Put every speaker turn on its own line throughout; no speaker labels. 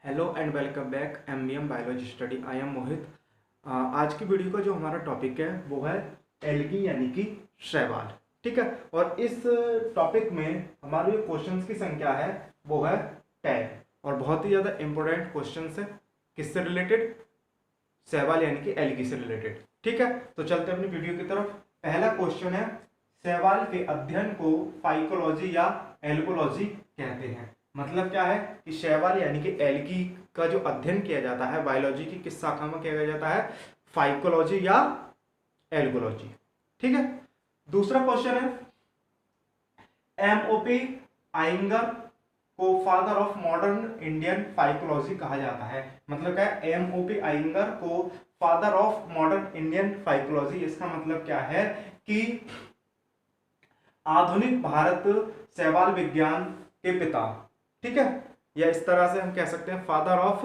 Hello and welcome back MBM biology study. I am Mohit. आज की video का जो हमारा टॉपिक है वो है एल्गी यानी कि शैवाल। ठीक है, और इस टॉपिक में हमारे जो क्वेश्चंस की संख्या है वो है 10 और बहुत ही ज़्यादा इंपॉर्टेंट क्वेश्चंस है। किससे रिलेटेड? शैवाल यानी कि एल्गी से रिलेटेड। ठीक है, तो चलते हैं अपनी वीडियो की तरफ। पहला क्वेश्चन है, शैवाल के अध्ययन को फाइकोलॉजी या एल्गोलॉजी कहते हैं। मतलब क्या है कि शैवाल यानी कि एल्गी का जो अध्ययन किया जाता है बायोलॉजी की किस शाखा में किया जाता है? फाइकोलॉजी या एल्गोलॉजी। ठीक है, दूसरा क्वेश्चन है, एमओपी आइंगर को father of modern Indian phycology कहा जाता है। मतलब क्या है? एमओपी आइंगर को father of modern Indian phycology, इसका मतलब क्या है कि आधुनिक भारत शैवाल विज्ञान के पिता। ठीक है, या इस तरह से हम कह सकते हैं father of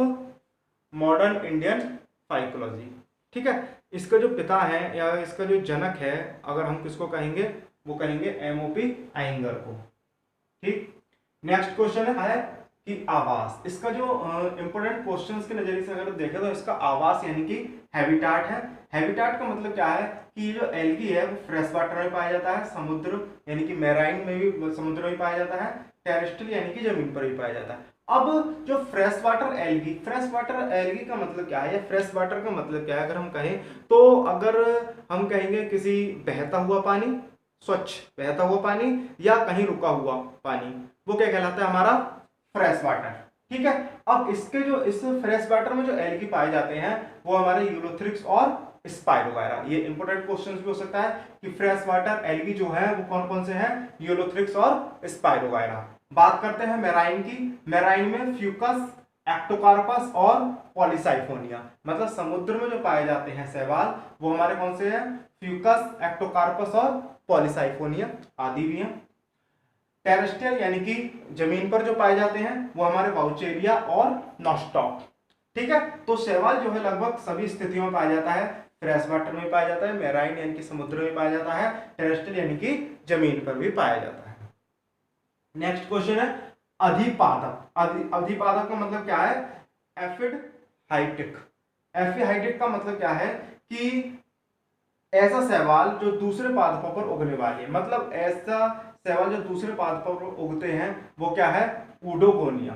modern Indian phycology. ठीक है, इसका जो पिता है या इसका जो जनक है, अगर हम किसको कहेंगे, वो कहेंगे एमओपी आइंगर को। ठीक, नेक्स्ट क्वेश्चन है कि आवास। इसका जो इंपॉर्टेंट क्वेश्चंस के नजरिए से अगर देखें तो इसका आवास यानी कि हैबिटाट है। हैबिटाट का मतलब क्या है कि ये जो एल्गी है वो फ्रेश वाटर में पाया जाता है, समुद्र यानी कि मैराइन में भी, समुद्र में पाया जाता है, टेरेस्ट्रियल यानी कि जमीन पर भी पाया जाता है। अब जो fresh water algae, fresh water algae का मतलब क्या है या फ्रेश वाटर का मतलब क्या है अगर हम कहें तो, अगर हम कहेंगे किसी बहता हुआ पानी, स्वच्छ बहता हुआ पानी या कहीं रुका हुआ पानी, वो क्या कहलाता है? हमारा फ्रेश वाटर। ठीक है, अब इसके जो इस फ्रेश वाटर में जो एल्गी पाए जाते हैं वो हमारे यूलोथ्रिक्स और स्पाइरोगायरा। ये इंपोर्टेंट क्वेश्चन भी हो सकता है कि फ्रेश वाटर एल्गी जो है वो कौन कौन से हैं? यूलोथ्रिक्स और स्पाइरोगायरा। बात करते हैं मेराइन की। मेराइन में फ्यूकस, एक्टोकार्पस और पॉलीसाइफोनिया। मतलब समुद्र में जो पाए जाते हैं शैवाल वो हमारे कौन से हैं? फ्यूकस, एक्टोकार्पस और पॉलीसाइफोनिया आदि भी हैं। टेरेस्ट्रियल यानी कि जमीन पर जो पाए जाते हैं वो हमारे वाउचेरिया और नॉस्टॉक। ठीक है, तो शैवाल जो है लगभग सभी स्थितियों में पाया जाता है। फ्रेश वाटर में पाया जाता है, मैराइन यानी कि समुद्र में पाया जाता है, टेरेस्ट्रियल यानी कि जमीन पर भी पाया जाता है। नेक्स्ट क्वेश्चन है अधिपादक। अधिपादक का मतलब क्या है? एफिड हाइटिक। एफिहाइटिक का मतलब क्या है कि ऐसा शैवाल जो दूसरे पादपों पर उगने वाली है। मतलब ऐसा शैवाल जो दूसरे पादपों पर उगते हैं वो क्या है? ऊडोगोनिया।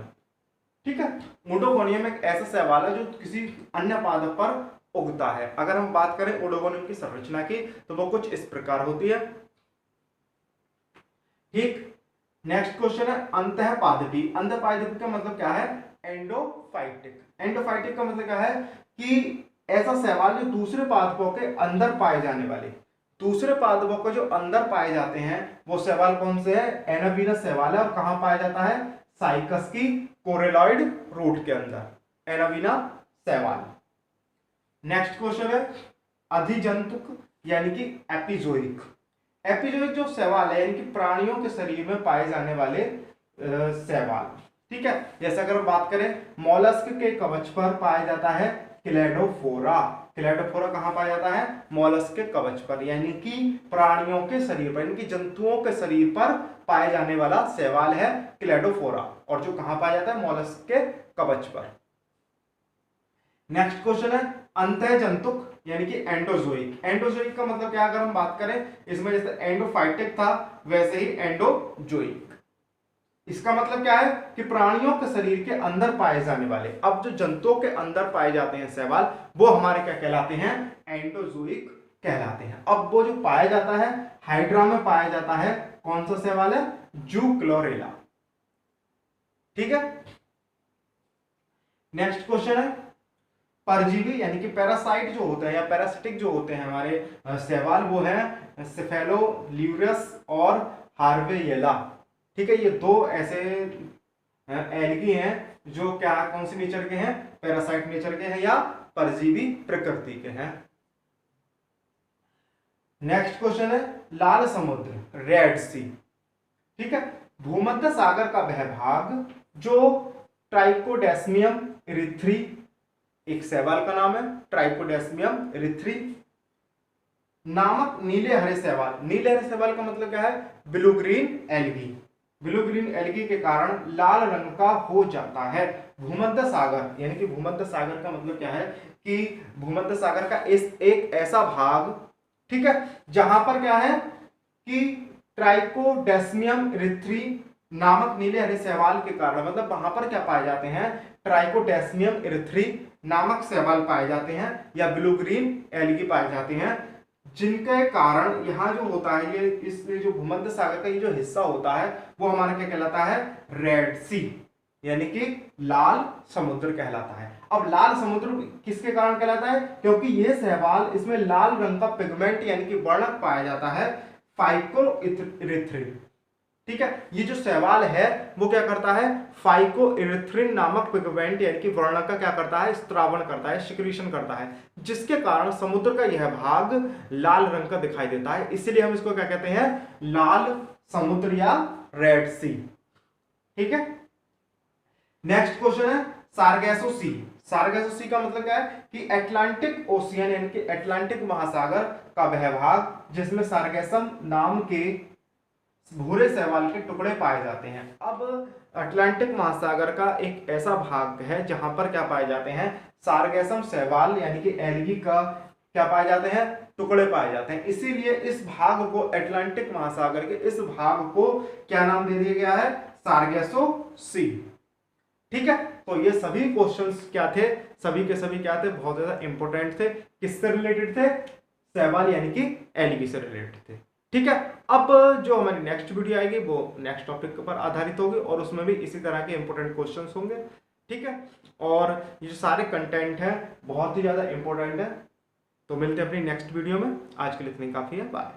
ठीक है, ऊडोगोनिया में एक ऐसा शैवाल है जो किसी अन्य पादप पर उगता है। अगर हम बात करें ऊडोगोनियम की संरचना की तो वो कुछ इस प्रकार होती है। ठीक, नेक्स्ट क्वेश्चन है अंतःपादपी। अंतःपादपी का मतलब क्या है? एंडोफाइटिक। एंडोफाइटिक का मतलब क्या है कि ऐसा शैवाल जो दूसरे पादपों के अंदर पाए जाने वाले, दूसरे पादपों के जो अंदर पाए जाते हैं वो शैवाल कौन से है? एनाबीनस शैवाल है। और कहां पाया जाता है? साइकस की कोरेलॉइड रूट के अंदर एनाबीना शैवाल। नेक्स्ट क्वेश्चन है अधिजंतुक यानी कि एपिजोइक। एपिजोइक जो शैवाल है यानी कि प्राणियों के शरीर में पाए जाने वाले शैवाल। ठीक है, जैसे अगर बात करें मॉलस्क के कवच पर पाया जाता है क्लेडोफोरा। क्लेडोफोरा कहां पाया जाता है? मॉलस्क के कवच पर, यानी कि प्राणियों के शरीर पर, यानी कि जंतुओं के शरीर पर पाए जाने वाला शैवाल है क्लेडोफोरा, और जो कहां पाया जाता है? मॉलस्क के कवच पर। नेक्स्ट क्वेश्चन है अंतःजंतुक यानी कि एंडोजोइक। एंडोजोइक का मतलब क्या? अगर हम बात करें इसमें जैसे एंडोफाइटिक था वैसे ही एंडोजोइक। इसका मतलब क्या है कि प्राणियों के शरीर के अंदर पाए जाने वाले। अब जो जंतुओं के अंदर पाए जाते हैं शैवाल वो हमारे क्या कहलाते हैं? एंडोजोइक कहलाते हैं। अब वो जो पाया जाता है हाइड्रा में पाया जाता है, कौन सा शैवाल है? जूक्लोरेला। ठीक है, नेक्स्ट क्वेश्चन है परजीवी यानी कि पैरासाइट जो होते हैं या पैरासिटिक जो होते हैं हमारे शैवाल वो है सेफेलोल्यूरस और हार्वेयेला। ठीक है, ये दो ऐसे एल्गी हैं जो क्या कौन से नेचर के हैं? पैरासाइट नेचर के हैं या परजीवी प्रकृति के हैं। नेक्स्ट क्वेश्चन है लाल समुद्र, रेड सी। ठीक है, भूमध्य सागर का वह भाग जो ट्राइकोडेस्मियम इरिथ्री, एक शैवाल का नाम है ट्राइकोडेस्मियम इरिथ्री नामक नीले हरे शैवाल। नीले हरे शैवाल का मतलब क्या है? Blue green algae. Blue green algae के कारण लाल रंग का हो जाता है। भूमध्य सागर यानी कि भूमध्य सागर का मतलब क्या है कि भूमध्य सागर का इस एक ऐसा भाग, ठीक है, जहां पर क्या है कि ट्राइकोडेस्मियम इरिथ्री नामक नीले हरे शैवाल के कारण, मतलब वहां पर क्या पाए जाते हैं, ट्राइकोडेस्मियम इरिथ्री नामक शैवाल पाए जाते हैं या ब्लू ग्रीन एल्गी पाए जाते हैं, जिनके कारण यहाँ जो होता है ये इस जो भूमध्य सागर का ये जो हिस्सा होता है वो हमारा क्या कहलाता है, रेड सी यानी कि लाल समुद्र कहलाता है। अब लाल समुद्र किसके कारण कहलाता है, क्योंकि यह शैवाल इसमें लाल रंग का पिगमेंट यानी कि वर्णक पाया जाता है, फाइकोइरिथ्रिन। ठीक है, ये जो शैवाल है वो क्या करता है, फाइकोइरिथ्रिन नामक पिगमेंट यानी कि वर्णक का क्या करता है, स्त्रावण करता है, सिक्रीशन करता है, जिसके कारण समुद्र का यह भाग लाल रंग का दिखाई देता है। इसलिए हम इसको क्या कहते हैं, लाल समुद्र या रेड सी। ठीक है, नेक्स्ट क्वेश्चन है सार्गेसो सी। सार्गेसो सी का मतलब क्या है कि अटलांटिक ओशियन यानी कि अटलांटिक महासागर का वह भाग जिसमें सार्गेसम नाम के भूरे शैवाल के टुकड़े पाए जाते हैं। अब अटलांटिक महासागर का एक ऐसा भाग है जहां पर क्या पाए जाते हैं, सार्गेसम शैवाल यानी कि एल्गी का क्या पाए जाते हैं, टुकड़े पाए जाते हैं। इसीलिए इस भाग को, अटलांटिक महासागर के इस भाग को क्या नाम दे दिया गया है, सार्गेसो सी। ठीक है, तो ये सभी क्वेश्चंस क्या थे, सभी के सभी क्या थे, बहुत ज्यादा इंपॉर्टेंट थे। किससे रिलेटेड थे, शैवाल यानी कि एल्गी से रिलेटेड थे। ठीक है, अब जो हमारी नेक्स्ट वीडियो आएगी वो नेक्स्ट टॉपिक पर आधारित होगी और उसमें भी इसी तरह के इंपॉर्टेंट क्वेश्चंस होंगे। ठीक है, और ये जो सारे कंटेंट है बहुत ही ज्यादा इंपॉर्टेंट है। तो मिलते हैं अपनी नेक्स्ट वीडियो में, आज के लिए इतनी काफी है, बाय।